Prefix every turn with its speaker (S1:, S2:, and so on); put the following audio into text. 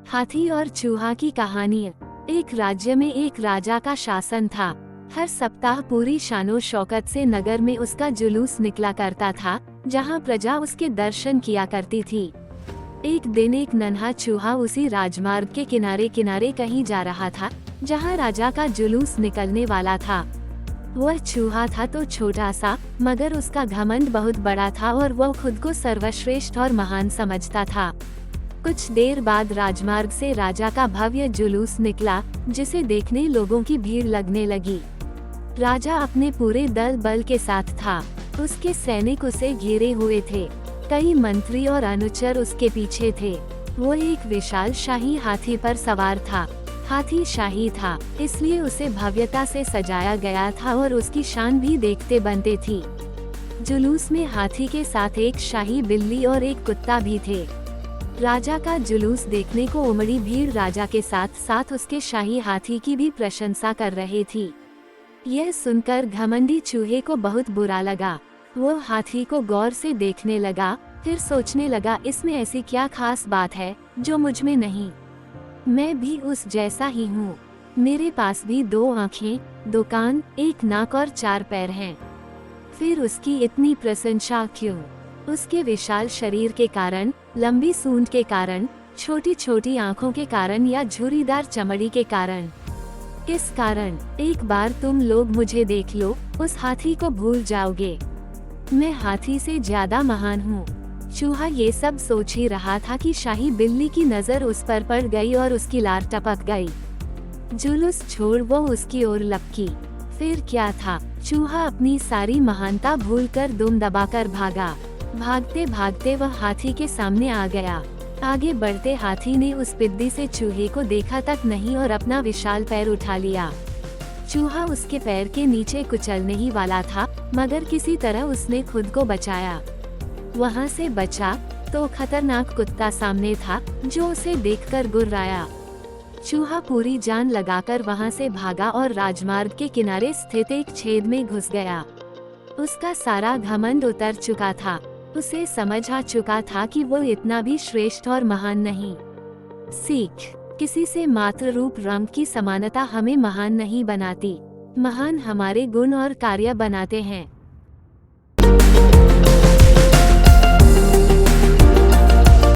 S1: हाथी और चूहा की कहानी। एक राज्य में एक राजा का शासन था। हर सप्ताह पूरी शानो शौकत से नगर में उसका जुलूस निकला करता था, जहां प्रजा उसके दर्शन किया करती थी। एक दिन एक नन्हा चूहा उसी राजमार्ग के किनारे किनारे कहीं जा रहा था, जहां राजा का जुलूस निकलने वाला था। वह चूहा था तो छोटा सा, मगर उसका घमंड बहुत बड़ा था और वह खुद को सर्वश्रेष्ठ और महान समझता था। कुछ देर बाद राजमार्ग से राजा का भव्य जुलूस निकला, जिसे देखने लोगों की भीड़ लगने लगी। राजा अपने पूरे दल बल के साथ था। उसके सैनिक उसे घेरे हुए थे। कई मंत्री और अनुचर उसके पीछे थे। वो एक विशाल शाही हाथी पर सवार था। हाथी शाही था, इसलिए उसे भव्यता से सजाया गया था और उसकी शान भी देखते बनते थी। जुलूस में हाथी के साथ एक शाही बिल्ली और एक कुत्ता भी थे। राजा का जुलूस देखने को उमड़ी भीड़ राजा के साथ साथ उसके शाही हाथी की भी प्रशंसा कर रही थी। यह सुनकर घमंडी चूहे को बहुत बुरा लगा। वो हाथी को गौर से देखने लगा, फिर सोचने लगा, इसमें ऐसी क्या खास बात है जो मुझ में नहीं। मैं भी उस जैसा ही हूँ। मेरे पास भी 2 आँखें, 2 कान, 1 नाक और 4 पैर हैं। फिर उसकी इतनी प्रशंसा क्यों? उसके विशाल शरीर के कारण, लंबी सूंड के कारण, छोटी छोटी आँखों के कारण या झुर्रीदार चमड़ी के कारण? किस कारण? एक बार तुम लोग मुझे देख लो, उस हाथी को भूल जाओगे। मैं हाथी से ज्यादा महान हूँ। चूहा ये सब सोच ही रहा था कि शाही बिल्ली की नजर उस पर पड़ गई और उसकी लार टपक गई। जुलूस छोड़ वो उसकी ओर लपकी। फिर क्या था? चूहा अपनी सारी महानता भूलकर दुम दबाकर भागा। भागते भागते वह हाथी के सामने आ गया। आगे बढ़ते हाथी ने उस पिद्दी से चूहे को देखा तक नहीं और अपना विशाल पैर उठा लिया। चूहा उसके पैर के नीचे कुचलने ही वाला था, मगर किसी तरह उसने खुद को बचाया। वहां से बचा तो खतरनाक कुत्ता सामने था, जो उसे देखकर गुर्राया। चूहा पूरी जान लगाकर वहां से भागा और राजमार्ग के किनारे स्थित एक छेद में घुस गया। उसका सारा घमंड उतर चुका था। उसे समझ आ चुका था कि वो इतना भी श्रेष्ठ और महान नहीं। सीख: किसी से मात्र रूप रंग की समानता हमें महान नहीं बनाती। महान हमारे गुण और कार्य बनाते हैं।